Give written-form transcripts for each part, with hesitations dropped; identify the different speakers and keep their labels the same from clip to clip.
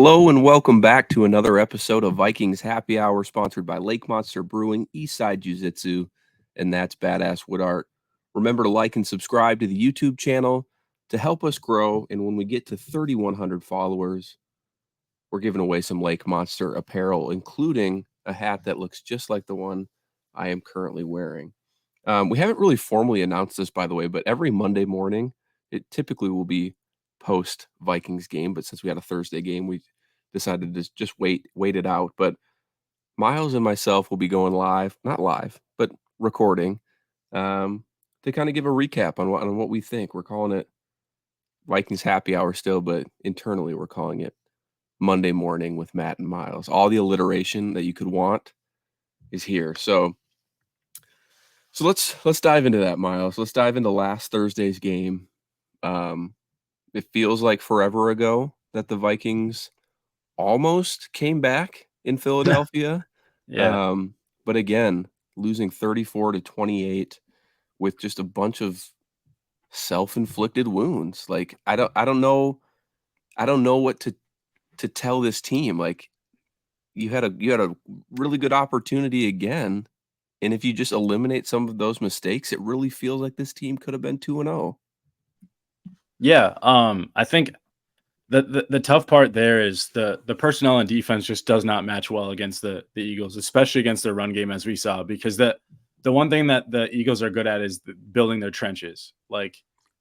Speaker 1: Hello and welcome back to another episode of Vikings Happy Hour, sponsored by Lake Monster Brewing, Eastside Jiu-Jitsu, and that's Badass Wood Art. Remember to like and subscribe to the YouTube channel to help us grow, and when we get to 3,100 followers, we're giving away some Lake Monster apparel, including a hat that looks just like the one I am currently wearing. We haven't really formally announced this, by the way, but every Monday morning, it typically will be post Vikings game, but since we had a Thursday game, we decided to just wait it out. But Miles and myself will be going live, not live, but recording, to kind of give a recap on what we think. We're calling it Vikings Happy Hour still, but internally we're calling it Monday Morning with Matt and Miles. All the alliteration that you could want is here. So let's dive into that, Miles. Let's dive into last Thursday's game. It feels like forever ago that the Vikings almost came back in Philadelphia.
Speaker 2: Yeah.
Speaker 1: But again, losing 34-28 with just a bunch of self-inflicted wounds. Like I don't know what to tell this team. Like you had a really good opportunity again, and if you just eliminate some of those mistakes, it really feels like this team could have been 2-0.
Speaker 2: Yeah. I think the tough part there is the personnel and defense just does not match well against the Eagles, especially against their run game, as we saw, because the one thing that the Eagles are good at is building their trenches. Like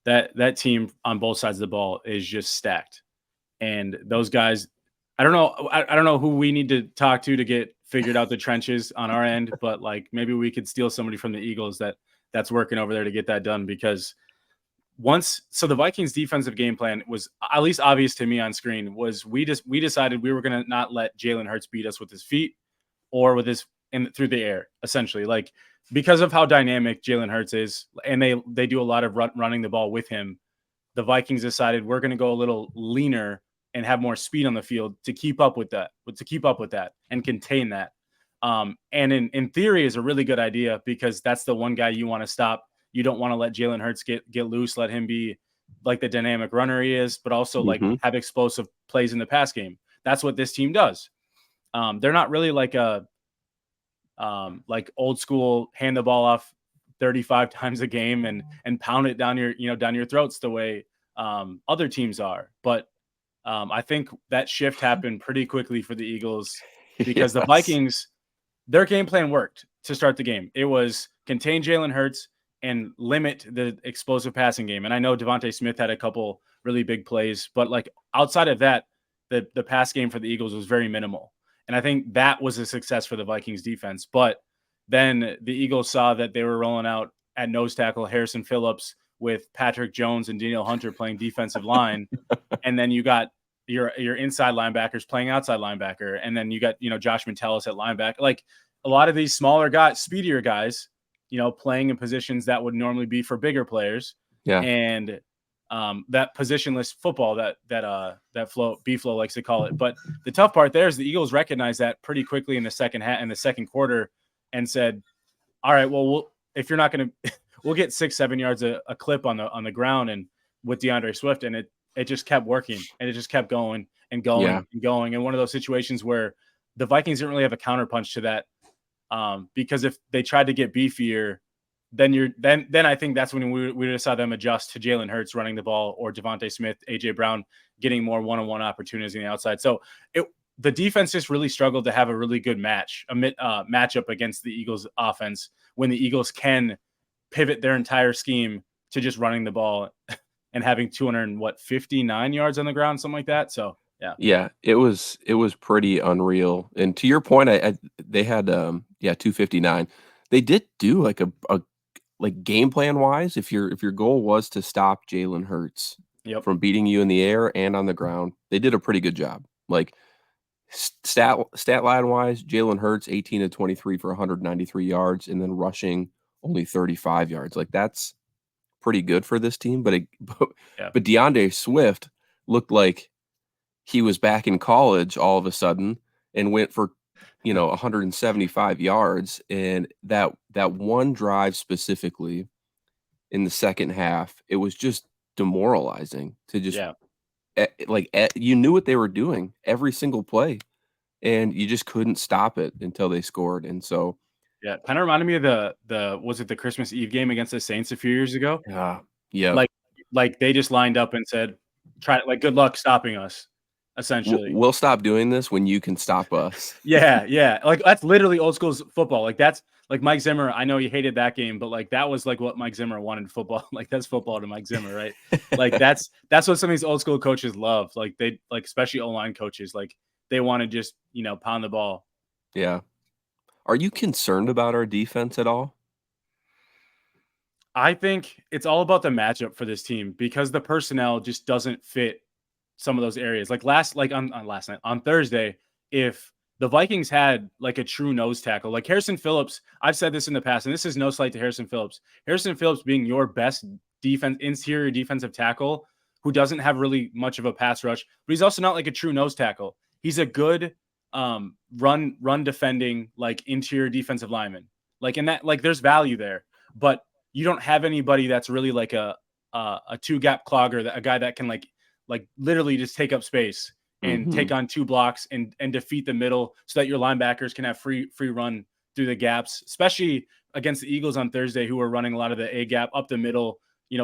Speaker 2: that team on both sides of the ball is just stacked. And those guys, I don't know who we need to talk to get figured out the trenches on our end, but like maybe we could steal somebody from the Eagles that's working over there to get that done, because the Vikings defensive game plan was at least obvious to me on screen. Was we decided we were going to not let Jalen Hurts beat us with his feet or with his through the air, essentially, like because of how dynamic Jalen Hurts is, and they do a lot of running the ball with him. The Vikings decided we're going to go a little leaner and have more speed on the field to keep up with that, and contain that. And in theory is a really good idea, because that's the one guy you want to stop. You don't want to let Jalen Hurts get loose, let him be like the dynamic runner he is, but also like have explosive plays in the pass game. That's what this team does. They're not really like like old school hand the ball off 35 times a game and pound it down your throats the way other teams are. But I think that shift happened pretty quickly for the Eagles, because the Vikings, their game plan worked to start the game. It was contain Jalen Hurts and limit the explosive passing game. And I know Devontae Smith had a couple really big plays, but like outside of that, the pass game for the Eagles was very minimal. And I think that was a success for the Vikings defense. But then the Eagles saw that they were rolling out at nose tackle Harrison Phillips with Patrick Jones and Daniel Hunter playing defensive line. And then you got your inside linebackers playing outside linebacker. And then you got, Josh Metellus at linebacker. Like a lot of these smaller guys, speedier guys, playing in positions that would normally be for bigger players.
Speaker 1: Yeah.
Speaker 2: And that positionless football that Flo likes to call it. But the tough part there is the Eagles recognized that pretty quickly in the second quarter, and said, all right, well, if you're not going to, we'll get 6-7 yards a clip on the ground and with DeAndre Swift. And it just kept working, and it just kept going and going and going. And one of those situations where the Vikings didn't really have a counterpunch to that, because if they tried to get beefier, then I think that's when we saw them adjust to Jalen Hurts running the ball, or Devontae Smith, AJ Brown getting more one-on-one opportunities on the outside. So the defense just really struggled to have a really good matchup against the Eagles offense, when the Eagles can pivot their entire scheme to just running the ball and having 259 yards on the ground, something like that. So
Speaker 1: yeah, it was pretty unreal. And to your point, they had 259. They did do like a like game plan wise, if your goal was to stop Jalen Hurts from beating you in the air and on the ground, they did a pretty good job. Like stat line wise, Jalen Hurts 18-23 for 193 yards, and then rushing only 35 yards. Like that's pretty good for this team. But DeAndre Swift looked like he was back in college all of a sudden and went for 175 yards. And that one drive specifically in the second half, it was just demoralizing to just you knew what they were doing every single play, and you just couldn't stop it until they scored. And so,
Speaker 2: yeah, kind of reminded me of the was it the Christmas Eve game against the Saints a few years ago?
Speaker 1: yeah,
Speaker 2: Like they just lined up and said, "Try like good luck stopping us," essentially.
Speaker 1: we'll stop doing this when you can stop us.
Speaker 2: Yeah, yeah. Like that's literally old school football. Like that's like Mike Zimmer. I know he hated that game, but like that was like what Mike Zimmer wanted in football. Like that's football to Mike Zimmer, right? Like that's what some of these old school coaches love. Like they like especially O-line coaches. Like they want to just pound the ball.
Speaker 1: Yeah. Are you concerned about our defense at all?
Speaker 2: I think it's all about the matchup for this team because the personnel just doesn't fit some of those areas. Like on last night, on Thursday, if the Vikings had like a true nose tackle, like Harrison Phillips, I've said this in the past, and this is no slight to Harrison Phillips. Harrison Phillips being your best interior defensive tackle who doesn't have really much of a pass rush, but he's also not like a true nose tackle. He's a good run defending like interior defensive lineman. Like in that, like there's value there, but you don't have anybody that's really like a two gap clogger, a guy that can like literally just take up space and take on two blocks and defeat the middle so that your linebackers can have free run through the gaps, especially against the Eagles on Thursday, who are running a lot of the A gap up the middle,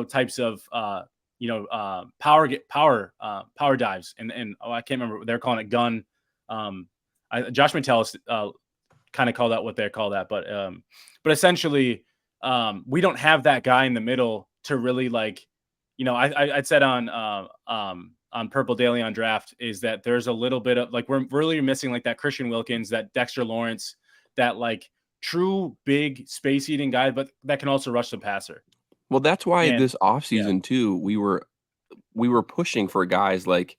Speaker 2: types of power dives. And I can't remember, they're calling it gun. Josh McTellis kind of called out what they call that, but essentially we don't have that guy in the middle to really like, I'd said on Purple Daily on Draft is that there's a little bit of like, we're really missing like that Christian Wilkins, that Dexter Lawrence, that like true big space eating guy, but that can also rush the passer.
Speaker 1: Well, that's why this offseason too, we were pushing for guys like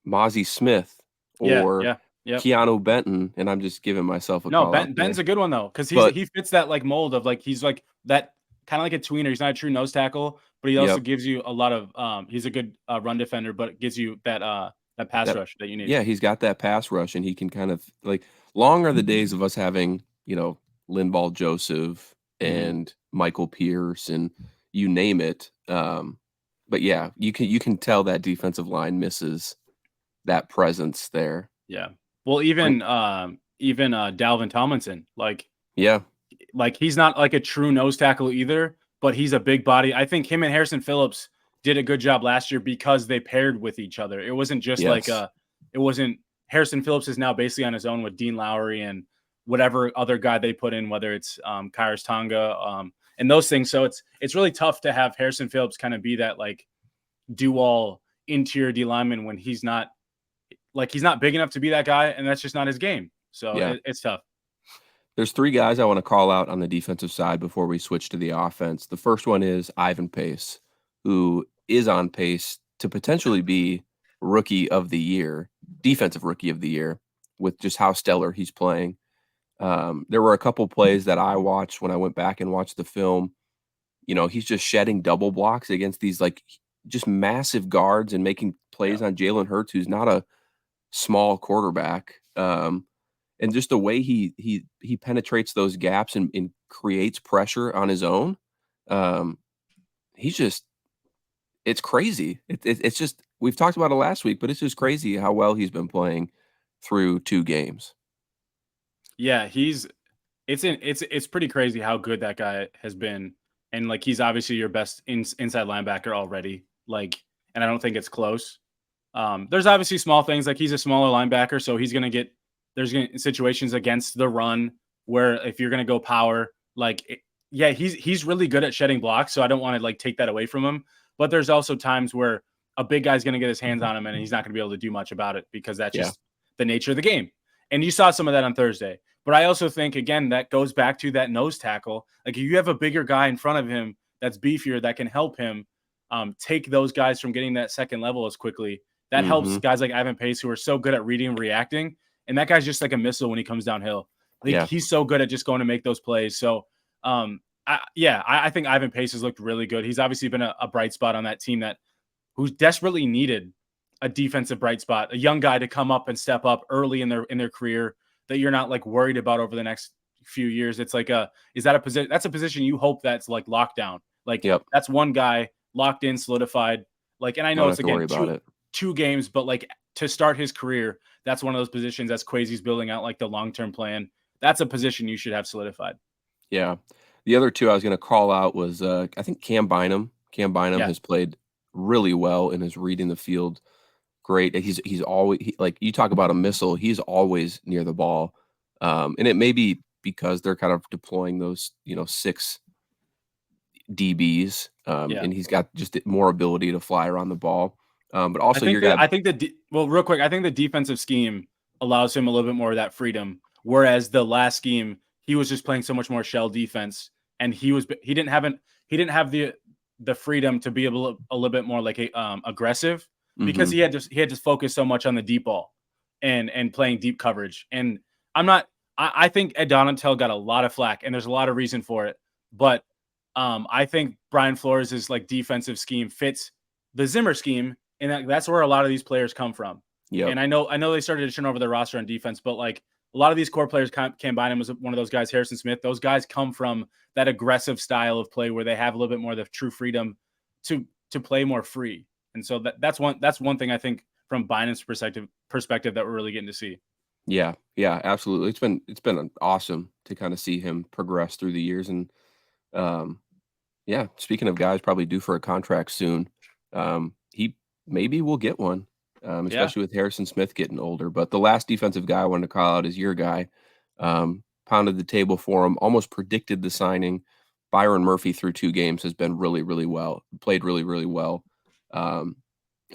Speaker 1: Mozzie Smith or Keanu Benton, and I'm just giving myself a call.
Speaker 2: Ben's a good one though, because he fits that like mold of like he's like that kind of like a tweener. He's not a true nose tackle, but he also gives you a lot of he's a good run defender, but it gives you that pass rush that you need.
Speaker 1: Yeah, he's got that pass rush, and he can kind of like long are the days of us having Linval Joseph and Michael Pierce and you name it. But yeah, you can tell that defensive line misses that presence there.
Speaker 2: Yeah. Well, even Dalvin Tomlinson, like he's not like a true nose tackle either, but he's a big body. I think him and Harrison Phillips did a good job last year because they paired with each other. It wasn't just Harrison Phillips is now basically on his own with Dean Lowry and whatever other guy they put in, whether it's Kairos Tonga and those things. So it's really tough to have Harrison Phillips kind of be that like do-all interior D lineman when he's not big enough to be that guy, and that's just not his game. So it's tough.
Speaker 1: There's three guys I want to call out on the defensive side before we switch to the offense. The first one is Ivan Pace, who is on pace to potentially be rookie of the year, defensive rookie of the year, with just how stellar he's playing. There were a couple plays that I watched when I went back and watched the film. He's just shedding double blocks against these like just massive guards and making plays on Jalen Hurts, who's not a small quarterback. And just the way he penetrates those gaps and creates pressure on his own. It's crazy. It's just, we've talked about it last week, but it's just crazy how well he's been playing through 2 games.
Speaker 2: Yeah, it's pretty crazy how good that guy has been. And like, he's obviously your best inside linebacker already. Like, and I don't think it's close. There's obviously small things, like he's a smaller linebacker, so there's going to situations against the run where if you're going to go power, he's really good at shedding blocks. So I don't want to like take that away from him, but there's also times where a big guy's going to get his hands on him and he's not going to be able to do much about it because that's just the nature of the game. And you saw some of that on Thursday, but I also think again, that goes back to that nose tackle. Like if you have a bigger guy in front of him, that's beefier, that can help him take those guys from getting that second level as quickly. That helps guys like Ivan Pace, who are so good at reading and reacting. And that guy's just like a missile when he comes downhill. He's so good at just going to make those plays. So, I think Ivan Pace has looked really good. He's obviously been a bright spot on that team who's desperately needed a defensive bright spot, a young guy to come up and step up early in their career that you're not like worried about over the next few years. It's like that's a position you hope that's like locked down. Like that's one guy locked in, solidified. Like, and I know it's again, 2 games, but like to start his career, that's one of those positions that's Kwesi's building out like the long-term plan. That's a position you should have solidified.
Speaker 1: Yeah. The other 2 I was gonna call out was, I think Cam Bynum. Cam Bynum
Speaker 2: Yeah.
Speaker 1: has played really well and is reading the field great. He's always like, you talk about a missile, he's always near the ball. And it may be because they're kind of deploying those, 6 DBs,
Speaker 2: Yeah.
Speaker 1: and he's got just more ability to fly around the ball. But also your guy.
Speaker 2: I think well, real quick, I think the defensive scheme allows him a little bit more of that freedom. Whereas the last scheme, he was just playing so much more shell defense, and he didn't have the freedom to be able a little bit more like aggressive because
Speaker 1: Mhm.
Speaker 2: he had to focus so much on the deep ball and playing deep coverage. And I think Ed Donatel got a lot of flack, and there's a lot of reason for it. But I think Brian Flores' like defensive scheme fits the Zimmer scheme, and that's where a lot of these players come from.
Speaker 1: Yep.
Speaker 2: And I know they started to turn over the roster on defense, but like a lot of these core players, Cam Bynum was one of those guys, Harrison Smith, those guys come from that aggressive style of play where they have a little bit more of the true freedom to play more free. And so that's one thing I think from Bynum's perspective that we're really getting to see.
Speaker 1: Yeah. Yeah, absolutely. It's been awesome to kinda see him progress through the years, and, um, yeah, speaking of guys probably due for a contract soon, he maybe will get one,
Speaker 2: Yeah.
Speaker 1: especially with Harrison Smith getting older. But the last defensive guy I wanted to call out is your guy. Pounded the table for him, almost predicted the signing. Byron Murphy through 2 games has been really, really well, played really, really well. Um,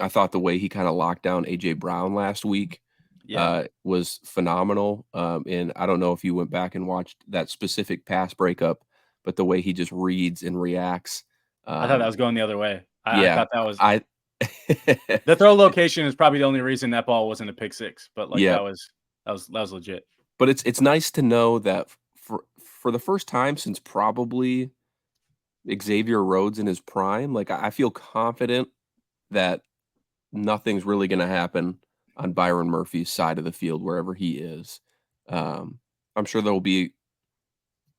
Speaker 1: I thought the way he kinda locked down A.J. Brown last week,
Speaker 2: Yeah.
Speaker 1: was phenomenal. And I don't know if you went back and watched that specific pass breakup, but the way he just reads and reacts.
Speaker 2: I thought that
Speaker 1: Um,
Speaker 2: was going the other way. I
Speaker 1: yeah,
Speaker 2: thought that was
Speaker 1: I
Speaker 2: the throw location is probably the only reason that ball wasn't a pick six, but like
Speaker 1: yeah,
Speaker 2: that was legit.
Speaker 1: but it's nice to know that for the first time since probably Xavier Rhodes in his prime, like I feel confident that nothing's really going to happen on Byron Murphy's side of the field wherever he is. Um, I'm sure there will be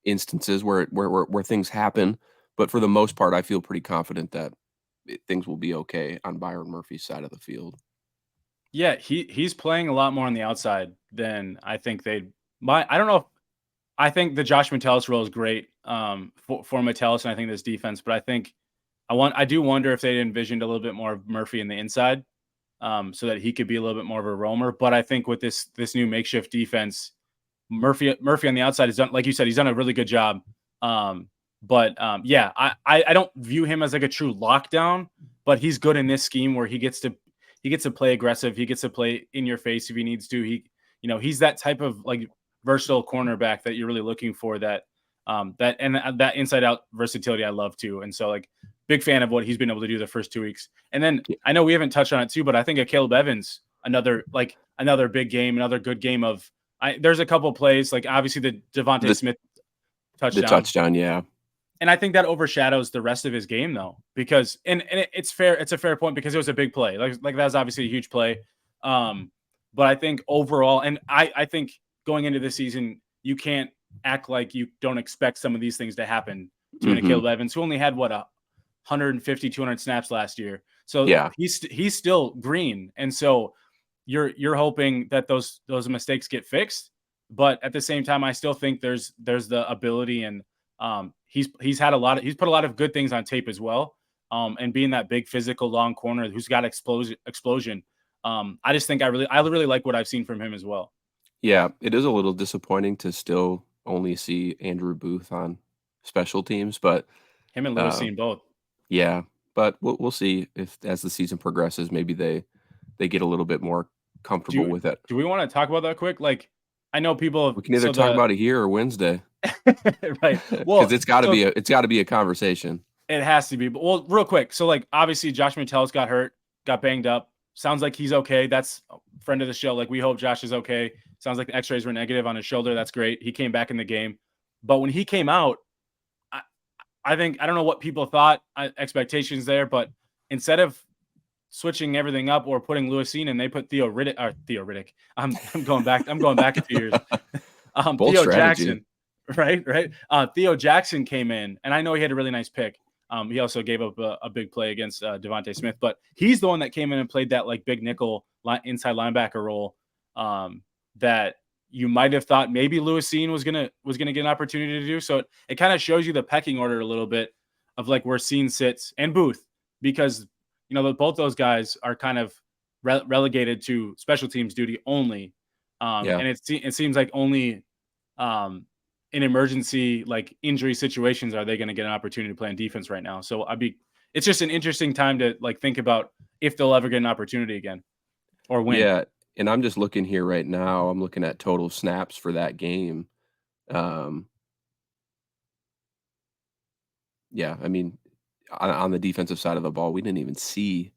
Speaker 1: instances where things happen, but for the most part, I feel pretty confident that things will be okay on Byron Murphy's side of the field.
Speaker 2: Yeah, he's playing a lot more on the outside than I think I don't know if I think the Josh Metellus role is great for Metellus, and I think this defense, but I do wonder if they envisioned a little bit more of Murphy in the inside, so that he could be a little bit more of a roamer. But I think with this new makeshift defense, Murphy on the outside has done, like you said, he's done a really good job. Yeah, I don't view him as like a true lockdown, but he's good in this scheme where he gets to play aggressive. He gets to play in your face if he needs to. He's that type of like versatile cornerback that you're really looking for. That inside out versatility I love too. And so like big fan of what he's been able to do the first 2 weeks. And then
Speaker 1: Yeah.
Speaker 2: I know we haven't touched on it too, but I think Caleb Evans, another big game, another good game of. There's a couple plays like obviously the Devontae
Speaker 1: The
Speaker 2: Smith
Speaker 1: the
Speaker 2: touchdown.
Speaker 1: touchdown, yeah.
Speaker 2: And I think that overshadows the rest of his game, though, because it's fair. It's a fair point because it was a big play. Like that was obviously a huge play. But I think overall, and I think going into the season, you can't act like you don't expect some of these things to happen to
Speaker 1: Mhm.
Speaker 2: Caleb Evans, who only had 150, 200 snaps last year. So
Speaker 1: Yeah.
Speaker 2: he's still green, and so you're hoping that those mistakes get fixed. But at the same time, I still think there's the ability, and he's put a lot of good things on tape as well. And being that big physical long corner who's got explosion. I just think I really like what I've seen from him as well.
Speaker 1: Yeah, it is a little disappointing to still only see Andrew Booth on special teams, but,
Speaker 2: Him and Lewis
Speaker 1: uh,
Speaker 2: seen both.
Speaker 1: yeah, but we'll see if as the season progresses, maybe they get a little bit more comfortable
Speaker 2: Do
Speaker 1: with it.
Speaker 2: do we want to talk about that quick? Like I know people
Speaker 1: We can either
Speaker 2: so
Speaker 1: talk
Speaker 2: the
Speaker 1: about it here or Wednesday,
Speaker 2: right.
Speaker 1: because
Speaker 2: Well,
Speaker 1: it's gotta
Speaker 2: so
Speaker 1: be a conversation.
Speaker 2: it has to be. But well, real quick. So like obviously Josh Metellus got hurt, got banged up. Sounds like he's okay. That's a friend of the show. Like we hope Josh is okay. Sounds like the x-rays were negative on his shoulder. That's great. He came back in the game. But when he came out, I, I think I don't know what people thought expectations there, but instead of switching everything up or putting Lewisine and they put Theo Riddick. I'm going back. I'm going back a few years.
Speaker 1: Bold
Speaker 2: Theo
Speaker 1: strategy.
Speaker 2: Jackson, right. Theo Jackson came in, and I know he had a really nice pick. He also gave up a big play against Devontae Smith, but he's the one that came in and played that like big nickel inside linebacker role that you might have thought maybe Lewisine was gonna get an opportunity to do. So it kind of shows you the pecking order a little bit of like where Scene sits and Booth, because both those guys are kind of relegated to special teams duty only, and it seems like only in emergency like injury situations are they going to get an opportunity to play on defense right now. So it's just an interesting time to like think about if they'll ever get an opportunity again or win.
Speaker 1: Yeah, and I'm just looking here right now. I'm looking at total snaps for that game. Yeah, I mean, on the defensive side of the ball, we didn't even see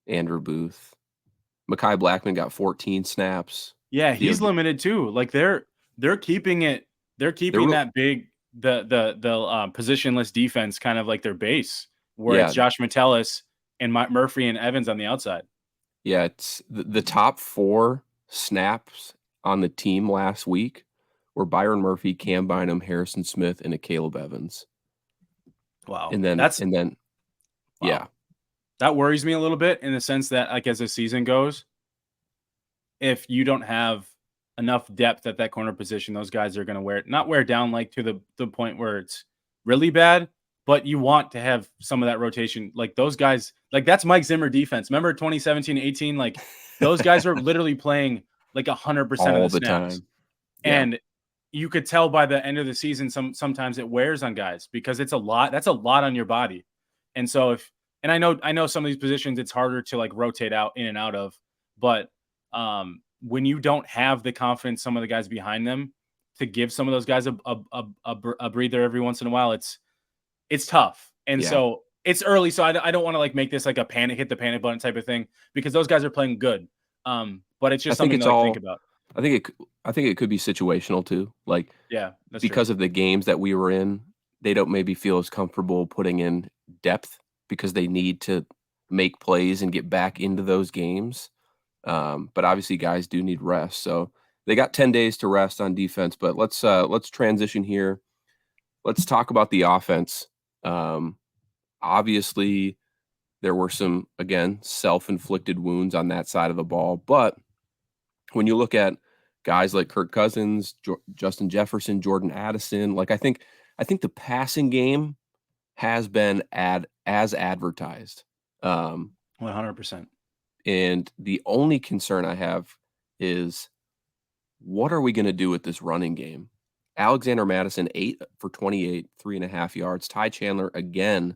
Speaker 1: Andrew Booth. Mekhi Blackman got 14 snaps.
Speaker 2: Yeah, he's limited too. Like they're keeping it. They're keeping that big the positionless defense kind of like their base, where it's Josh Metellus and Murphy and Evans on the outside.
Speaker 1: Yeah, it's the top 4 snaps on the team last week were Byron Murphy, Cam Bynum, Harrison Smith, and Caleb Evans.
Speaker 2: Wow.
Speaker 1: And then
Speaker 2: wow.
Speaker 1: Yeah.
Speaker 2: That worries me a little bit in the sense that like as the season goes, if you don't have enough depth at that corner position, those guys are going to not wear down like to the point where it's really bad, but you want to have some of that rotation. Like those guys, like that's Mike Zimmer defense. Remember 2017-18? Like those guys are literally playing like 100% of the snaps.
Speaker 1: Time. Yeah.
Speaker 2: And you could tell by the end of the season, sometimes it wears on guys because it's a lot. That's a lot on your body. And so I know some of these positions, it's harder to like rotate out in and out of, but when you don't have the confidence, some of the guys behind them to give some of those guys a breather every once in a while, it's tough. And so it's early. So I don't want to like make this like a hit the panic button type of thing because those guys are playing good. But it's just something to like think about.
Speaker 1: I think it could be situational too. Like,
Speaker 2: that's
Speaker 1: because
Speaker 2: true.
Speaker 1: of the games that we were in, they don't maybe feel as comfortable putting in depth because they need to make plays and get back into those games. But obviously guys do need rest. So they got 10 days to rest on defense, but let's transition here. Let's talk about the offense. Obviously there were some, again, self-inflicted wounds on that side of the ball, but when you look at guys like Kirk Cousins, Justin Jefferson, Jordan Addison, like I think the passing game has been as advertised.
Speaker 2: 100%.
Speaker 1: And the only concern I have is what are we going to do with this running game? Alexander Mattison, 8 for 28, 3.5 yards. Ty Chandler, again,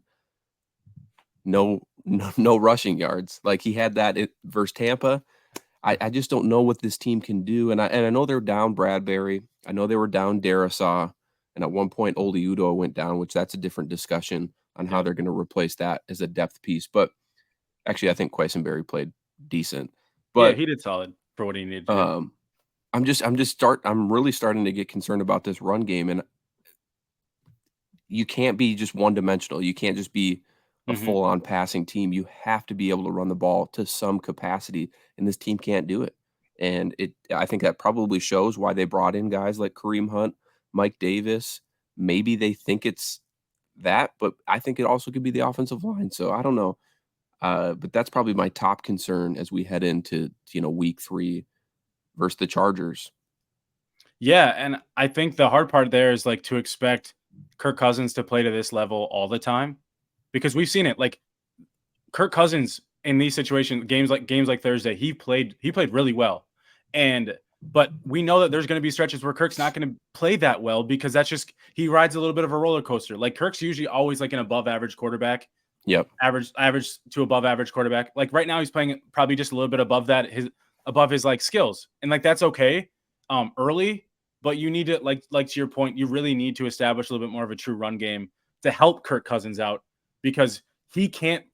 Speaker 1: no rushing yards. Like he had that versus Tampa. I just don't know what this team can do. And I know they're down Bradbury. I know they were down Darisaw. And at one point, Oli Udoh went down, which that's a different discussion on how they're going to replace that as a depth piece. But actually, I think Quesenberry played decent. But
Speaker 2: he did solid for what he needed to do.
Speaker 1: I'm really starting to get concerned about this run game. And you can't be just one-dimensional. You can't just be a full-on passing team. You have to be able to run the ball to some capacity, and this team can't do it. And I think that probably shows why they brought in guys like Kareem Hunt, Mike Davis. Maybe they think it's that, but I think it also could be the offensive line. So I don't know. But that's probably my top concern as we head into, week 3 versus the Chargers.
Speaker 2: Yeah, and I think the hard part there is like to expect Kirk Cousins to play to this level all the time, because we've seen it. Like Kirk Cousins in these situations, games like Thursday, he played really well. But we know that there's going to be stretches where Kirk's not going to play that well because that's just he rides a little bit of a roller coaster. Like Kirk's usually always like an above average quarterback.
Speaker 1: Yep.
Speaker 2: Average to above average quarterback. Like right now he's playing probably just a little bit above that, above his like skills. And like that's okay early, but you need to like to your point, you really need to establish a little bit more of a true run game to help Kirk Cousins out, because you can't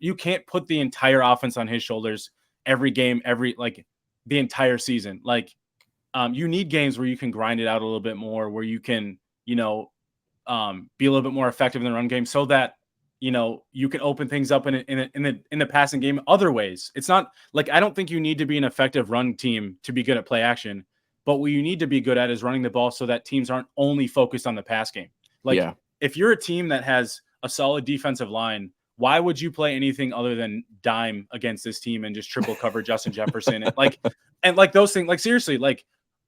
Speaker 2: put the entire offense on his shoulders every game, the entire season. Like you need games where you can grind it out a little bit more, where you can, be a little bit more effective in the run game so that, you can open things up in the passing game other ways. It's not like, I don't think you need to be an effective run team to be good at play action, but what you need to be good at is running the ball so that teams aren't only focused on the pass game. Like if you're a team that has a solid defensive line, why would you play anything other than dime against this team and just triple cover Justin Jefferson? And those things, like seriously, like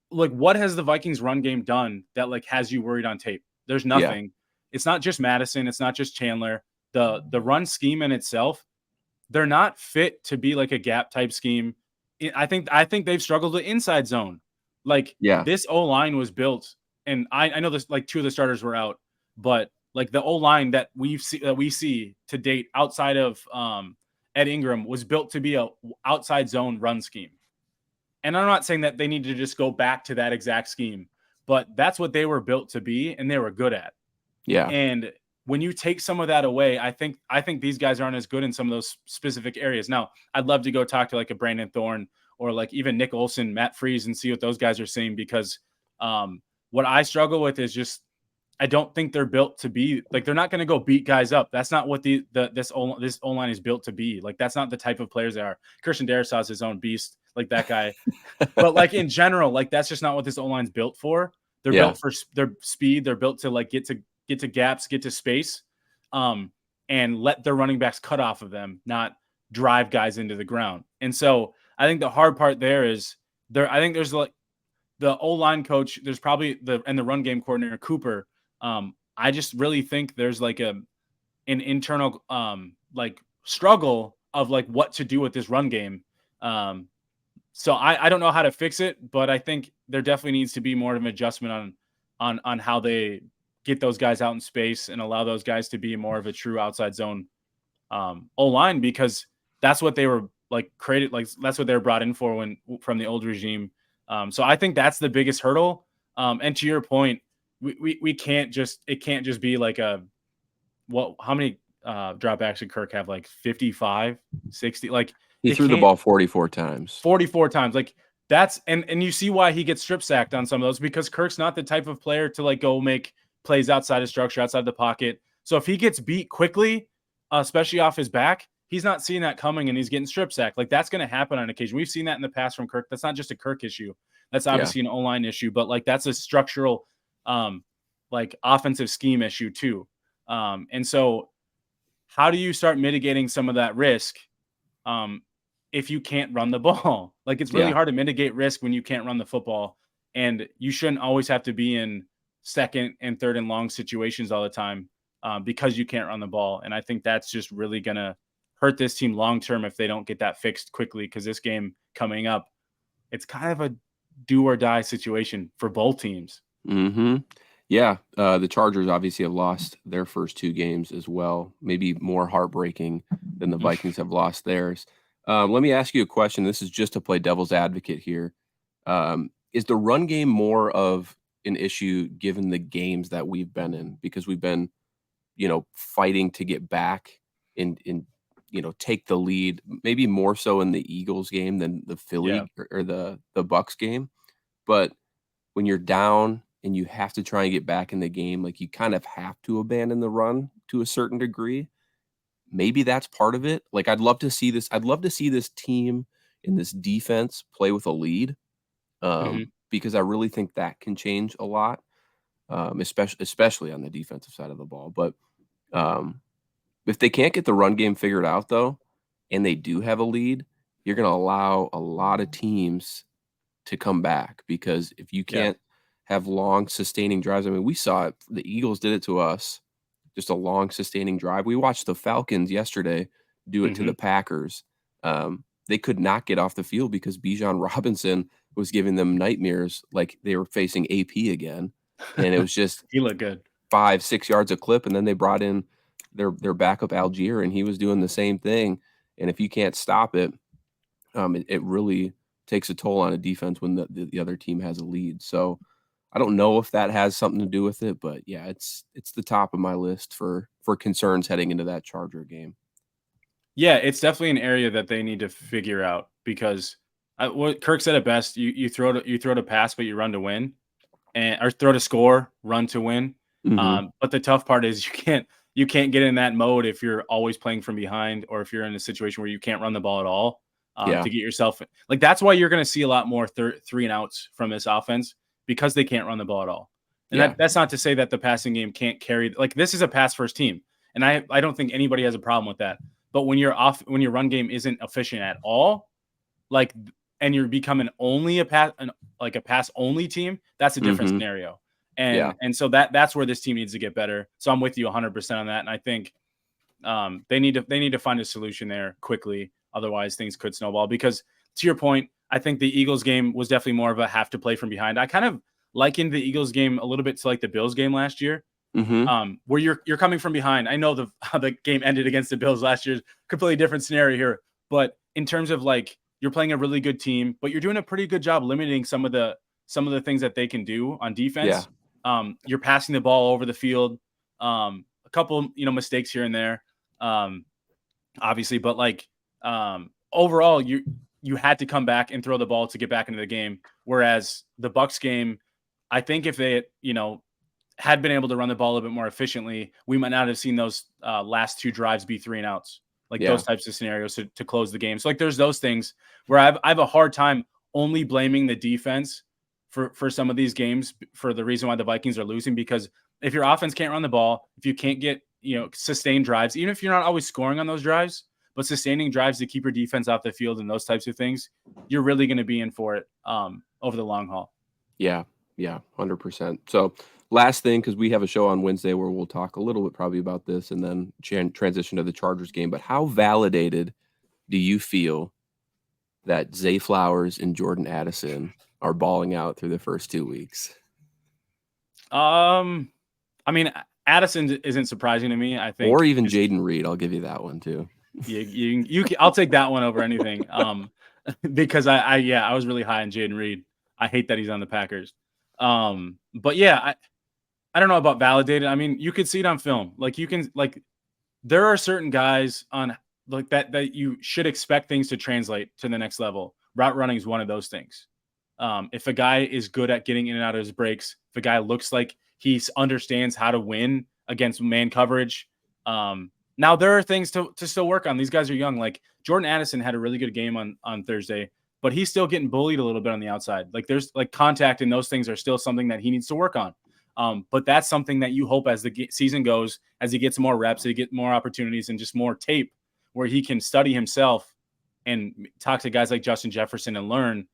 Speaker 2: what has the Vikings run game done that like has you worried on tape? There's nothing. It's not just Madison. It's not just Chandler. The run scheme in itself, they're not fit to be like a gap type scheme. I think they've struggled with inside zone. Like this O-line was built, and I know this, like two of the starters were out, but like the O-line that we see to date outside of Ed Ingram was built to be a outside zone run scheme. And I'm not saying that they need to just go back to that exact scheme, but that's what they were built to be and they were good at.
Speaker 1: Yeah.
Speaker 2: And when you take some of that away, I think these guys aren't as good in some of those specific areas. Now, I'd love to go talk to like a Brandon Thorne or like even Nick Olson, Matt Freese, and see what those guys are saying, because what I struggle with is just I don't think they're built to be like, they're not going to go beat guys up. That's not what this O-line is built to be. Like, that's not the type of players they are. Christian Darrisaw is his own beast, like that guy. But like in general, like that's just not what this O-line's built for. They're built for their speed. They're built to like get to gaps, get to space, and let their running backs cut off of them, not drive guys into the ground. And so I think the hard part there is I think there's like the O-line coach, there's probably the run game coordinator Cooper. I just really think there's like an internal like struggle of like what to do with this run game. So I don't know how to fix it, but I think there definitely needs to be more of an adjustment on how they get those guys out in space and allow those guys to be more of a true outside zone O-line, because that's what they were like created. Like that's what they were brought in for from the old regime. So I think that's the biggest hurdle. And to your point, it can't just be like how many dropbacks did Kirk have? Like 55, 60? Like
Speaker 1: he threw the ball 44 times.
Speaker 2: 44 times. Like that's and you see why he gets strip sacked on some of those, because Kirk's not the type of player to like go make plays outside of structure, outside the pocket. So if he gets beat quickly, especially off his back, he's not seeing that coming and he's getting strip sacked. Like that's going to happen on occasion. We've seen that in the past from Kirk. That's not just a Kirk issue. That's obviously an O-line issue, but like that's a structural like offensive scheme issue too. And so how do you start mitigating some of that risk if you can't run the ball? Like it's really hard to mitigate risk when you can't run the football, and you shouldn't always have to be in second and third and long situations all the time because you can't run the ball. And I think that's just really going to hurt this team long-term if they don't get that fixed quickly, because this game coming up, it's kind of a do or die situation for both teams.
Speaker 1: Mm-hmm. Yeah. The Chargers obviously have lost their first two games as well, maybe more heartbreaking than the Vikings have lost theirs. Let me ask you a question. This is just to play devil's advocate here. Is the run game more of an issue given the games that we've been in, because we've been, fighting to get back and take the lead, maybe more so in the Eagles game than the Philly or the Bucks game. But when you're down and you have to try and get back in the game, like you kind of have to abandon the run to a certain degree. Maybe that's part of it. Like I'd love to see this team in this defense play with a lead. Because I really think that can change a lot, especially on the defensive side of the ball. But if they can't get the run game figured out, though, and they do have a lead, you're going to allow a lot of teams to come back, because if you can't have long, sustaining drives, I mean, we saw it. The Eagles did it to us, just a long, sustaining drive. We watched the Falcons yesterday do it to the Packers. They could not get off the field because Bijan Robinson was giving them nightmares, like they were facing AP again. And it was just
Speaker 2: he looked good.
Speaker 1: 5-6 yards a clip. And then they brought in their backup Algier, and he was doing the same thing. And if you can't stop it, it really takes a toll on a defense when the other team has a lead. So I don't know if that has something to do with it, but yeah, it's the top of my list for concerns heading into that Charger game.
Speaker 2: Yeah, it's definitely an area that they need to figure out, because what Kirk said it best: you throw to pass, but you run to win, or throw to score, run to win. But the tough part is you can't get in that mode if you're always playing from behind, or if you're in a situation where you can't run the ball at all to get yourself like. That's why you're going to see a lot more 3 and outs from this offense, because they can't run the ball at all. And that's not to say that the passing game can't carry. Like this is a pass first team. And I don't think anybody has a problem with that. But when your run game isn't efficient at all, like, and you're becoming only a pass only team, that's a different scenario. And so that's where this team needs to get better. So I'm with you 100% on that. And I think they need to find a solution there quickly. Otherwise, things could snowball. Because to your point, I think the Eagles game was definitely more of a have to play from behind. I kind of likened the Eagles game a little bit to like the Bills game last year, where you're coming from behind. I know how the game ended against the Bills last year, completely different scenario here. But in terms of like, you're playing a really good team, but you're doing a pretty good job limiting some of the things that they can do on defense. You're passing the ball over the field, a couple mistakes here and there, obviously, but like overall, you had to come back and throw the ball to get back into the game. Whereas the Bucs game, I think if they had been able to run the ball a little bit more efficiently, we might not have seen those last 2 drives be 3 and outs. Like those types of scenarios to close the game. So like there's those things where I have a hard time only blaming the defense for some of these games for the reason why the Vikings are losing, because if your offense can't run the ball, if you can't get, sustained drives, even if you're not always scoring on those drives, but sustaining drives to keep your defense off the field and those types of things, you're really going to be in for it over the long haul.
Speaker 1: Yeah, 100%. So last thing, because we have a show on Wednesday where we'll talk a little bit probably about this and then transition to the Chargers game. But how validated do you feel that Zay Flowers and Jordan Addison are balling out through the first 2 weeks?
Speaker 2: I mean, Addison isn't surprising to me, I think.
Speaker 1: Or even Jaden Reed. I'll give you that one too.
Speaker 2: I'll take that one over anything. Because I was really high on Jaden Reed. I hate that he's on the Packers. But yeah, I don't know about validated. I mean, you could see it on film. Like there are certain guys on like that you should expect things to translate to the next level. Route running is one of those things. If a guy is good at getting in and out of his breaks, if a guy looks like he understands how to win against man coverage. Now there are things to still work on. These guys are young. Like Jordan Addison had a really good game on Thursday, but he's still getting bullied a little bit on the outside. Like there's like contact and those things are still something that he needs to work on. But that's something that you hope as the season goes, as he gets more reps, he get more opportunities and just more tape where he can study himself and talk to guys like Justin Jefferson and learn.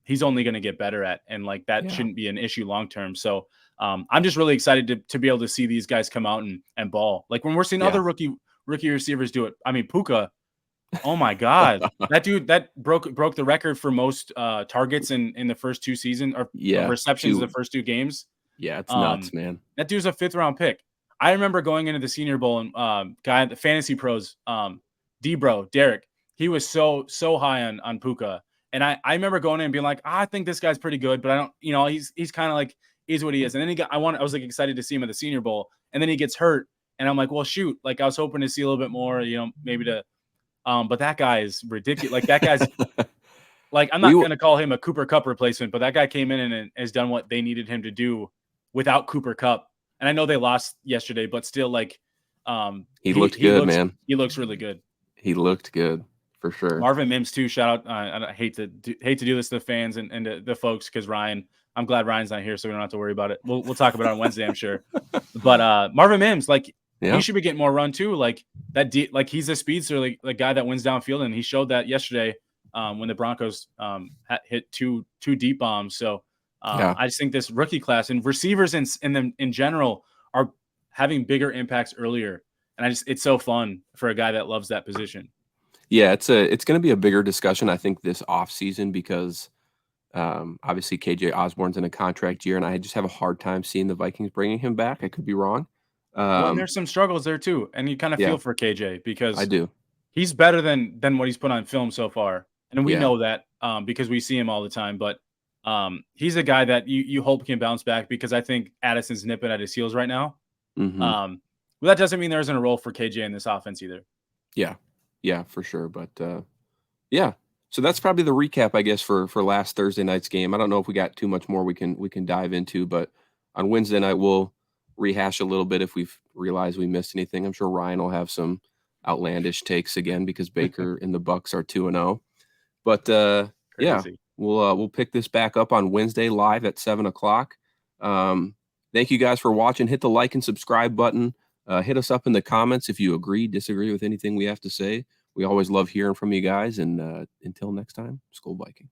Speaker 2: He's only going to get better at, and like that shouldn't be an issue long-term. So I'm just really excited to be able to see these guys come out and ball. Like when we're seeing other rookie receivers do it. I mean, Puka, oh my God, that dude that broke the record for most targets in the first 2 seasons or receptions in the first 2 games.
Speaker 1: Yeah, it's nuts, man.
Speaker 2: That dude's a 5th-round pick. I remember going into the Senior Bowl and guy at the Fantasy Pros, Derek, he was so high on Puka. And I remember going in and being like, I think this guy's pretty good, but I don't, he's kind of like, is what he is. And then I was like excited to see him at the Senior Bowl, and then he gets hurt. And I'm like, well, shoot, like I was hoping to see a little bit more, maybe to, but that guy is ridiculous. Like that guy's like, I'm not going to call him a Cooper Kupp replacement, but that guy came in and has done what they needed him to do without Cooper Kupp. And I know they lost yesterday, but still like,
Speaker 1: he looked good, man.
Speaker 2: He looks really good.
Speaker 1: He looked good. For sure.
Speaker 2: Marvin Mims too. Shout out. I hate to do this to the fans and to the folks, because Ryan, I'm glad Ryan's not here, so we don't have to worry about it. We'll talk about it on Wednesday, I'm sure. But Marvin Mims, like he should be getting more run too. Like that, like he's a speedster, like the guy that wins downfield, and he showed that yesterday when the Broncos hit two deep bombs. So I just think this rookie class and receivers in general are having bigger impacts earlier, and it's so fun for a guy that loves that position.
Speaker 1: Yeah, it's going to be a bigger discussion, I think, this offseason because obviously KJ Osborne's in a contract year, and I just have a hard time seeing the Vikings bringing him back. I could be wrong.
Speaker 2: Well, and there's some struggles there too, and you kind of feel for KJ because
Speaker 1: I do.
Speaker 2: He's better than what he's put on film so far, and we know that because we see him all the time. But he's a guy that you hope can bounce back, because I think Addison's nipping at his heels right now.
Speaker 1: Mm-hmm.
Speaker 2: Well, that doesn't mean there isn't a role for KJ in this offense either.
Speaker 1: Yeah, for sure. But so that's probably the recap, I guess, for last Thursday night's game. I don't know if we got too much more we can dive into, but on Wednesday night we'll rehash a little bit if we've realized we missed anything. I'm sure Ryan will have some outlandish takes again because Baker and the Bucs are 2-0. But we'll pick this back up on Wednesday live at 7:00. Thank you guys for watching. Hit the like and subscribe button. Hit us up in the comments if you agree, disagree with anything we have to say. We always love hearing from you guys. And until next time, Skol Vikings.